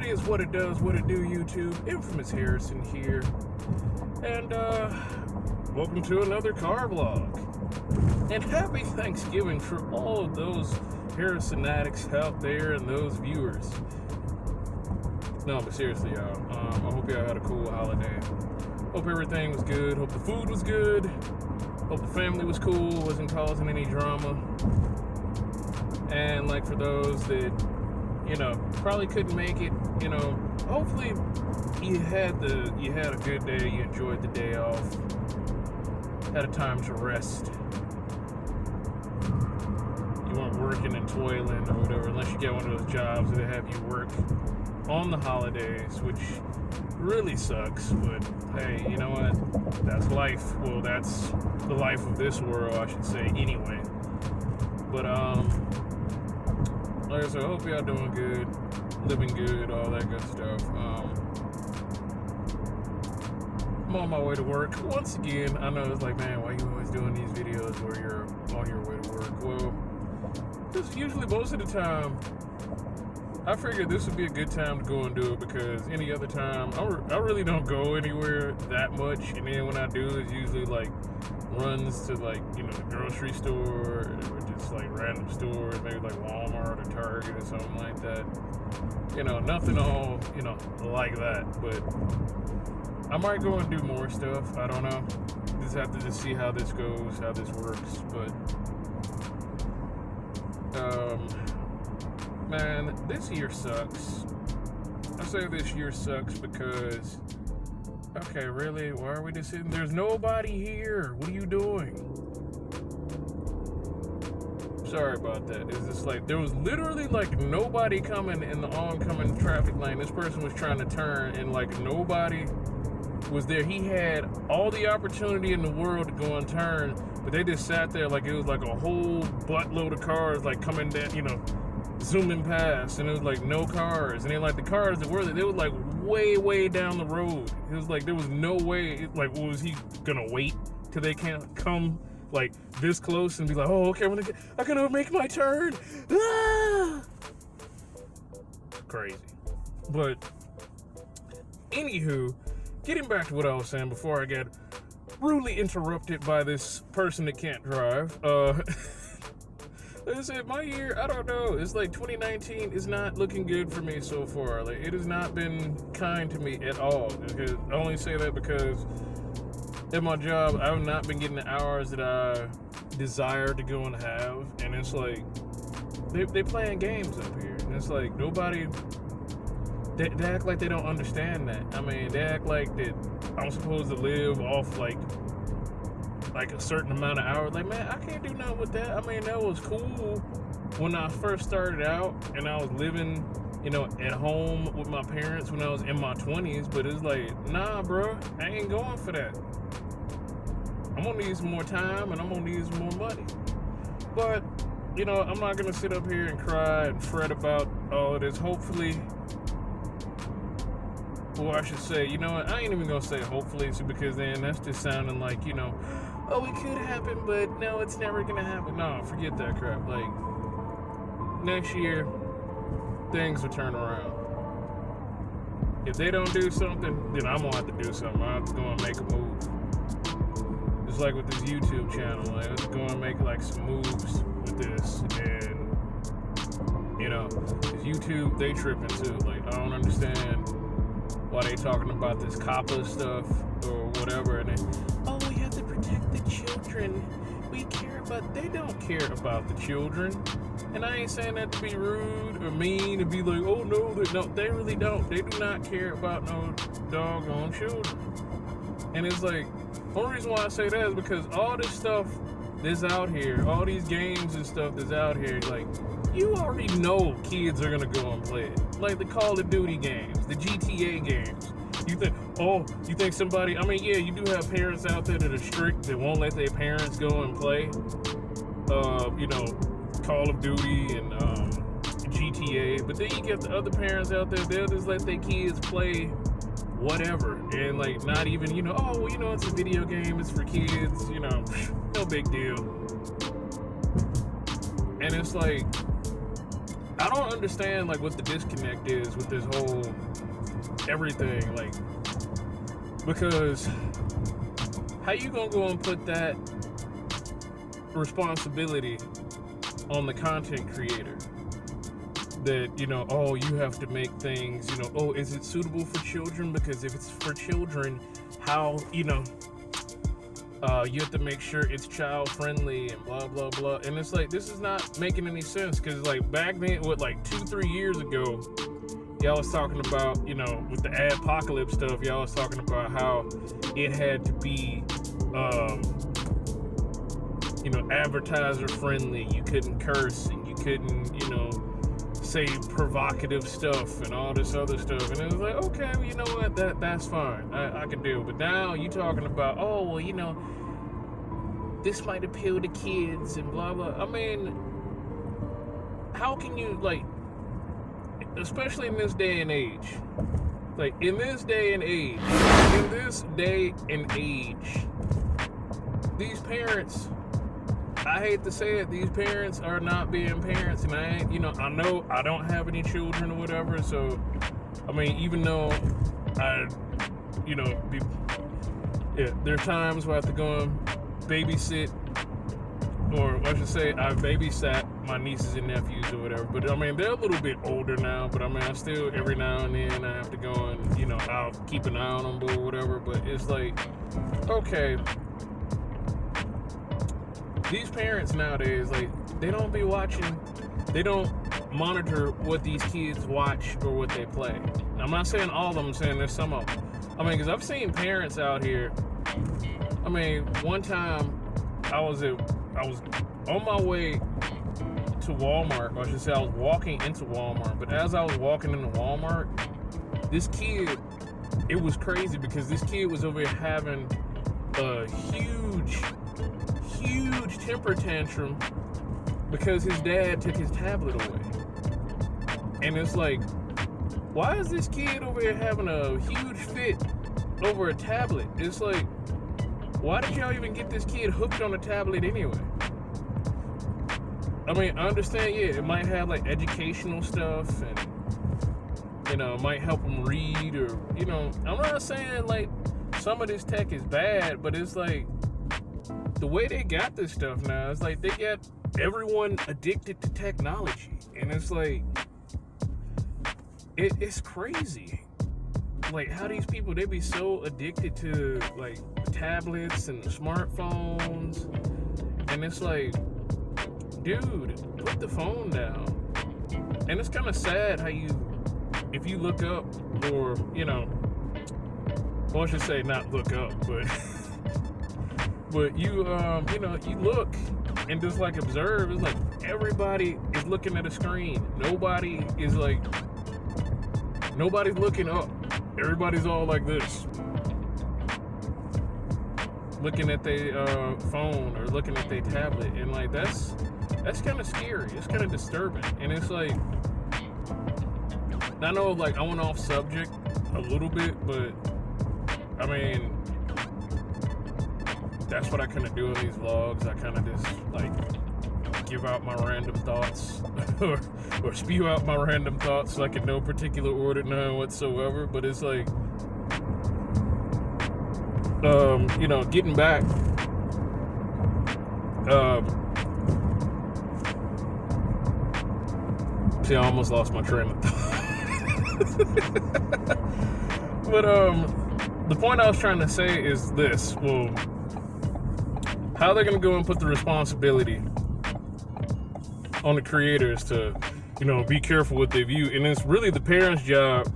is, what it does, what it do, YouTube. Infamous Herosin here. And, welcome to another car vlog. And happy Thanksgiving for all of those Herosin addicts out there and those viewers. No, but seriously, y'all, I hope y'all had a cool holiday. Hope everything was good. Hope the food was good. Hope the family was cool, wasn't causing any drama. And like for those that, you know, probably couldn't make it, you know, hopefully you had a good day, you enjoyed the day off, had a time to rest. You weren't working and toiling or whatever, unless you get one of those jobs that have you work on the holidays, which really sucks, but hey, you know what? That's life. Well, that's the life of this world, I should say, anyway. But, like I said, I hope y'all doing good, living good, all that good stuff. I'm on my way to work. Once again, I know it's like, man, why you always doing these videos where you're on your way to work? Well, just usually most of the time, I figured this would be a good time to go and do it because any other time, I really don't go anywhere that much. And then when I do, it's usually like runs to like, you know, the grocery store or just like random stores, maybe like Walmart or Target or something like that. You know, nothing all, you know, like that. But I might go and do more stuff. I don't know. Just have to just see how this goes, how this works. But, man, this year sucks. I say this year sucks because, okay, really? Why are we just sitting? There's nobody here. What are you doing? Sorry about that. It's just like, there was literally like nobody coming in the oncoming traffic lane. This person was trying to turn and like nobody was there. He had all the opportunity in the world to go and turn, but they just sat there like it was like a whole buttload of cars like coming down, you know, zooming past, and it was like no cars, and then like the cars that were there, they were like way down the road. It was like there was no way, like was he gonna wait till they can't come like this close and be like, oh okay, I'm gonna make my turn. Ah! Crazy. But anywho, getting back to what I was saying before I get rudely interrupted by this person that can't drive. Like I said, my year, I don't know. It's like 2019 is not looking good for me so far. Like, it has not been kind to me at all. I only say that because at my job, I've not been getting the hours that I desire to go and have. And it's like, they playing games up here. And it's like, nobody, they act like they don't understand that. I mean, they act like that I'm supposed to live off like a certain amount of hours. Like, man, I can't do nothing with that. I mean, that was cool when I first started out and I was living, you know, at home with my parents when I was in my 20s, but it's like, nah, bro, I ain't going for that. I'm gonna need some more time and I'm gonna need some more money. But, you know, I'm not gonna sit up here and cry and fret about all of this. Hopefully, well, I should say, you know what, I ain't even gonna say hopefully, because then that's just sounding like, you know, oh, it could happen, but no, it's never gonna happen. No, forget that crap. Like, next year, things will turn around. If they don't do something, then I'm gonna have to do something. I'm just gonna make a move. Just like with this YouTube channel, like, let's go and make like some moves with this. And, you know, this YouTube, they tripping too. Like, I don't understand why they talking about this Coppa stuff or whatever, and then, oh, we have to protect the children. We care about, they don't care about the children. And I ain't saying that to be rude or mean and be like, oh no, they really don't. They do not care about no doggone children. And it's like, the only reason why I say that is because all this stuff that's out here, all these games and stuff that's out here, like, you already know kids are gonna go and play it. Like the Call of Duty games, the GTA games. You think somebody, I mean, yeah, you do have parents out there that are strict, that won't let their parents go and play, you know, Call of Duty and GTA. But then you get the other parents out there, they'll just let their kids play whatever. And like, not even, you know, oh, well, you know, it's a video game, it's for kids, you know, no big deal. And it's like, I don't understand like what the disconnect is with this whole everything, like, because how you gonna go and put that responsibility on the content creator? That, you know, oh, you have to make things, you know, oh, is it suitable for children? Because if it's for children, how, you know, you have to make sure it's child friendly and blah blah blah. And it's like, this is not making any sense, because like back then, what, like 2-3 years ago, y'all was talking about, you know, with the adpocalypse stuff, y'all was talking about how it had to be you know, advertiser friendly. You couldn't curse and you couldn't, you know, say provocative stuff and all this other stuff. And it was like, okay, well, you know what, that's fine, I can deal. But now you talking about, oh, well, you know, this might appeal to kids and blah blah. I mean, how can you, like, especially in this day and age, like in this day and age, these parents, I hate to say it, these parents are not being parents. And I ain't, you know I don't have any children or whatever, so I mean, even though I, you know, there are times where I have to go and babysit, or I should say I babysat my nieces and nephews or whatever, but I mean, they're a little bit older now, but I mean, I still, every now and then I have to go and, you know, I'll keep an eye on them or whatever. But it's like, okay, these parents nowadays, like, they don't be watching, they don't monitor what these kids watch or what they play. I'm not saying all of them, I'm saying there's some of them. I mean, because I've seen parents out here. I mean, one time I was on my way to Walmart, or I should say I was walking into Walmart, but as I was walking into Walmart, this kid, it was crazy, because this kid was over here having a huge temper tantrum because his dad took his tablet away. And it's like, why is this kid over here having a huge fit over a tablet? It's like, why did y'all even get this kid hooked on a tablet anyway? I mean, I understand, yeah, it might have like educational stuff, and, you know, it might help them read, or, you know, I'm not saying like some of this tech is bad, but it's like, the way they got this stuff now, it's like they got everyone addicted to technology. And it's like, it's crazy. Like, how these people, they be so addicted to like tablets and smartphones. And it's like, dude, put the phone down. And it's kind of sad how you, if you look up, or, you know, well, I should say not look up, but but you, you know, you look and just like observe. It's like everybody is looking at a screen. Nobody's looking up. Everybody's all like this, looking at their phone or looking at their tablet, and like that's kind of scary. It's kind of disturbing. And it's like, I know, like, I went off subject a little bit, but I mean, that's what I kind of do in these vlogs. I kind of just like give out my random thoughts or spew out my random thoughts, like in no particular order, none whatsoever. But it's like, you know, getting back, see, I almost lost my train of thought. But the point I was trying to say is this: well, how they're gonna go and put the responsibility on the creators to, you know, be careful what they view, and it's really the parents' job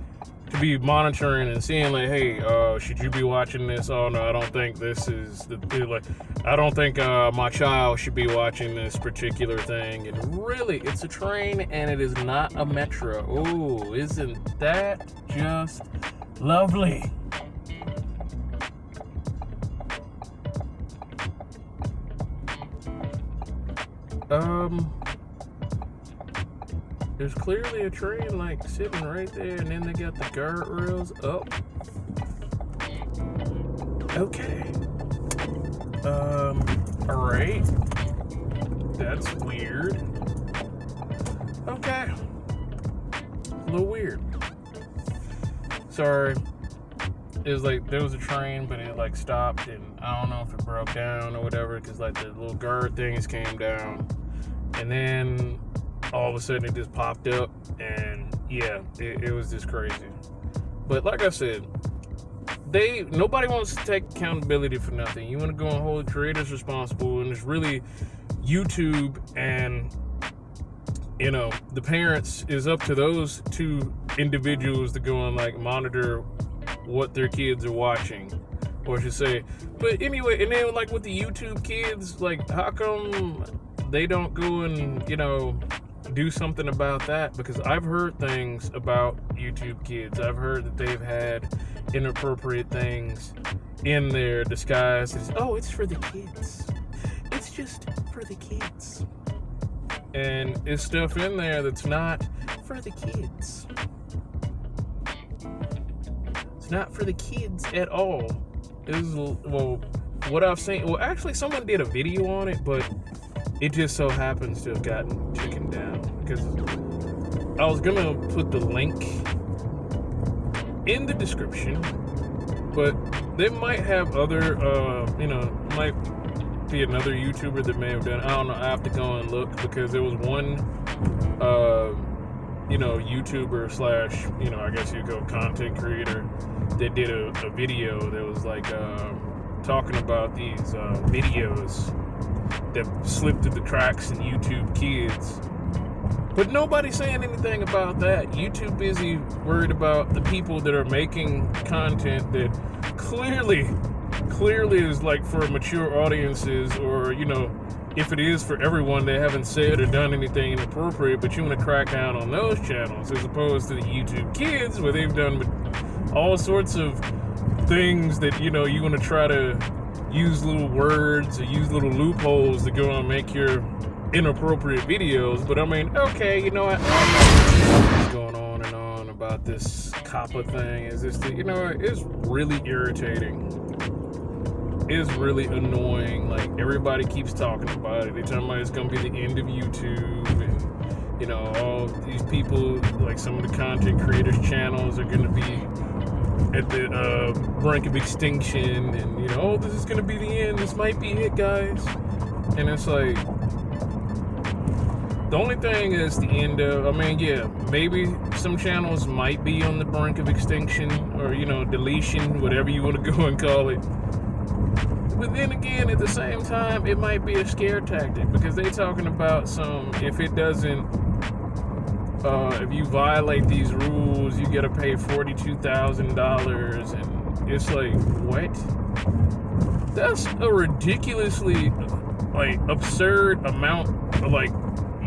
to be monitoring and seeing, like, hey, should you be watching this? Oh no, I don't think this is like, I don't think my child should be watching this particular thing. And really, it's a train and it is not a metro. Oh, isn't that just lovely? There's clearly a train like sitting right there, and then they got the guardrails up. Okay. Alright. That's weird. Okay. little weird. Sorry. It was like, there was a train, but it like stopped, and I don't know if it broke down or whatever, because like the little guard things came down, and then all of a sudden it just popped up, and yeah, it was just crazy. But like I said, nobody wants to take accountability for nothing. You want to go and hold creators responsible, and it's really YouTube and, you know, the parents, is up to those two individuals to go and like monitor what their kids are watching, or I should say. But anyway, and then like with the YouTube kids, like how come they don't go and, you know, do something about that? Because I've heard things about YouTube kids. I've heard that they've had inappropriate things in their disguise as, oh, it's for the kids. It's just for the kids. And it's stuff in there that's not for the kids. It's not for the kids at all. Well, what I've seen, well, actually someone did a video on it, but it just so happens to have gotten taken down, because I was gonna put the link in the description, but they might have other, you know, might be another YouTuber that may have done, I don't know, I have to go and look, because there was one, you know, YouTuber slash, you know, I guess you'd go content creator that did a video that was like talking about these videos that slipped through the cracks in YouTube kids. But nobody's saying anything about that. YouTube busy worried about the people that are making content that clearly is like for mature audiences, or, you know, if it is for everyone, they haven't said or done anything inappropriate, but you want to crack down on those channels, as opposed to the YouTube kids, where they've done all sorts of things that, you know, you want to try to use little words or use little loopholes to go and make your inappropriate videos. But I mean, okay, you know what? What's going on and on about this Coppa thing? Is this the, you know, it's really irritating. It's really annoying. Like, everybody keeps talking about it. They're talking about it's gonna be the end of YouTube, and, you know, all these people, like some of the content creators' channels are gonna be at the brink of extinction, and, you know, oh, this is gonna be the end. This might be it, guys. And it's like, the only thing is the end of, I mean, yeah, maybe some channels might be on the brink of extinction, or, you know, deletion, whatever you want to go and call it. But then again, at the same time, it might be a scare tactic, because they're talking about if it doesn't, if you violate these rules, you gotta pay $42,000, and it's like, what? That's a ridiculously, like, absurd amount of, like,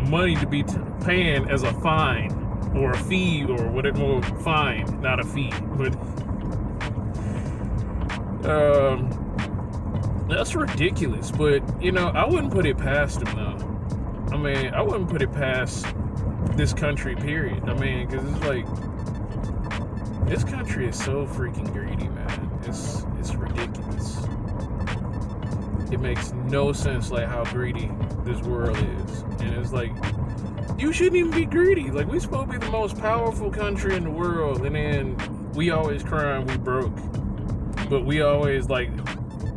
money to be paying as a fine, or a fee, or whatever. Well, fine, not a fee, but that's ridiculous. But, you know, I wouldn't put it past them, though. I mean, I wouldn't put it past this country, period. I mean, because it's like, this country is so freaking greedy, man. It's ridiculous. It makes no sense, like, how greedy this world is. And it's like, you shouldn't even be greedy. Like, we're supposed to be the most powerful country in the world, and then we always crying we broke. But we always, like,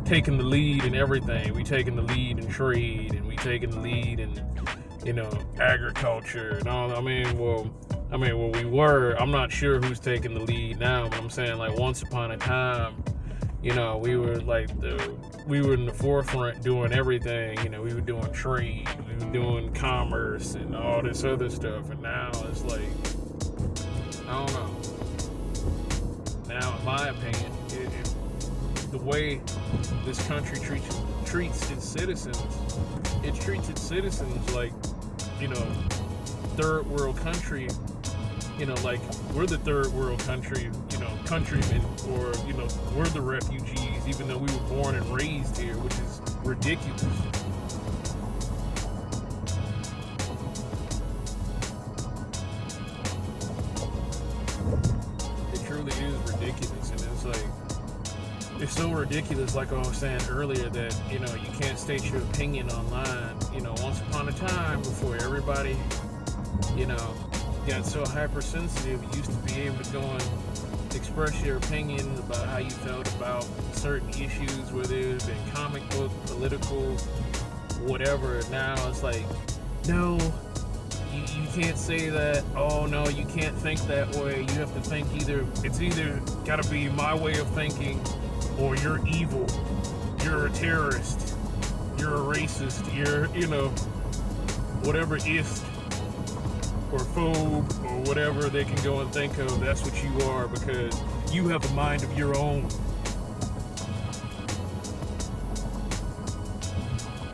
taking the lead in everything. We taking the lead in trade, and we taking the lead in, you know, agriculture and all. I mean, we were. I'm not sure who's taking the lead now, but I'm saying, like, once upon a time, you know, we were in the forefront doing everything. You know, we were doing trade, we were doing commerce and all this other stuff. And now it's like, I don't know. Now, in my opinion, the way this country treats its citizens, it treats its citizens like, you know, third world country. You know, like, we're the third world country, you know, countrymen, or, you know, we're the refugees, even though we were born and raised here, which is ridiculous. It truly is ridiculous, and it's like, it's so ridiculous, like I was saying earlier, that, you know, you can't state your opinion online. You know, once upon a time, before everybody, you know, got so hypersensitive, you used to be able to go and express your opinion about how you felt about certain issues, whether it's been comic book, political, whatever. Now it's like, no, you can't say that. Oh no, you can't think that way. You have to think it's either gotta be my way of thinking, or you're evil, you're a terrorist, you're a racist, you're, whatever ist or phobe or whatever they can go and think of, that's what you are, because you have a mind of your own.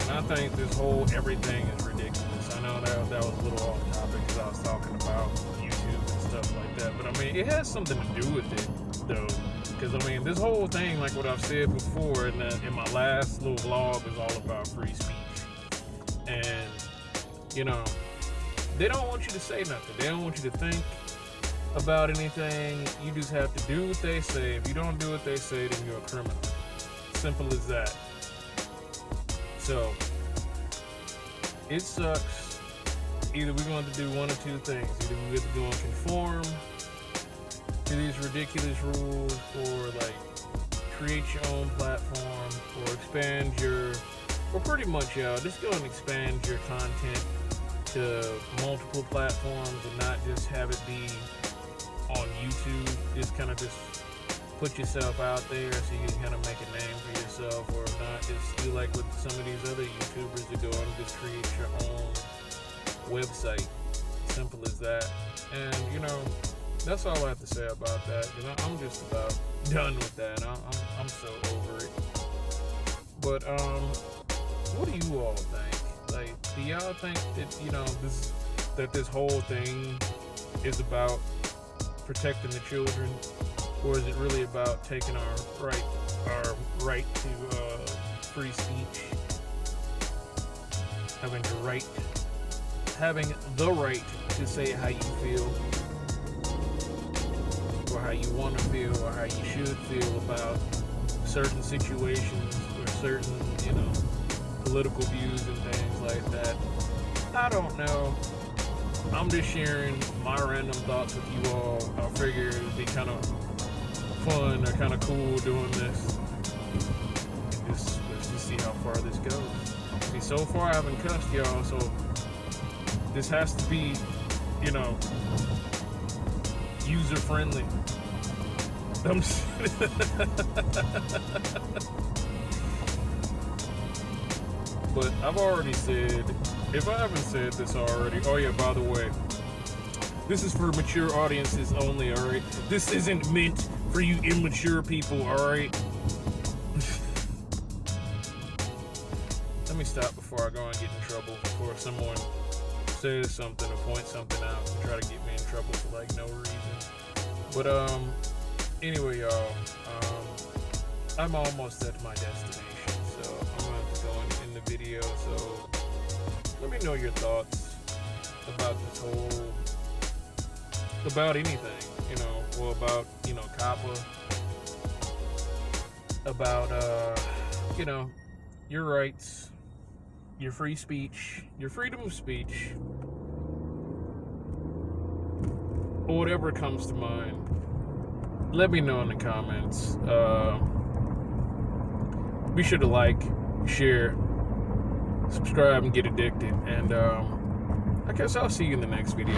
And I think this whole everything is ridiculous. I know that was a little off topic because I was talking about YouTube and stuff like that, but I mean, it has something to do with it though, because I mean, this whole thing, like what I've said before in my last little vlog, is all about free speech. And they don't want you to say nothing. They don't want you to think about anything. You just have to do what they say. If you don't do what they say, then you're a criminal. Simple as that. So, it sucks. Either we're going to do one or two things. Either we have to go and conform to these ridiculous rules, or like create your own platform, or expand or pretty much, just go and expand your content to multiple platforms and not just have it be on YouTube. Just kind of just put yourself out there so you can kind of make a name for yourself, or not just do like what some of these other YouTubers are doing, just create your own website. Simple as that. And that's all I have to say about that, because I'm just about done with that. I'm so over it. But what do you all think? Like, do y'all think that this whole thing is about protecting the children, or is it really about taking our right to free speech, having the right to say how you feel, or how you want to feel, or how you should feel about certain situations, or certain political views and things like that? I don't know. I'm just sharing my random thoughts with you all. I figure it'd be kind of fun or kind of cool doing this. Let's just see how far this goes. See, so far I haven't cussed y'all, so this has to be, user friendly. But I've already said, if I haven't said this already, oh yeah, by the way, this is for mature audiences only, alright? This isn't meant for you immature people, alright? Let me stop before I go and get in trouble, before someone says something or points something out and try to get me in trouble for like no reason. But anyway, y'all, I'm almost at my destination, so I'm going to go in the video. So let me know your thoughts about this whole, about anything, or about, Coppa, about, your rights, your free speech, your freedom of speech, or whatever comes to mind. Let me know in the comments. Be sure to like, share, subscribe, and get addicted. And I guess I'll see you in the next video.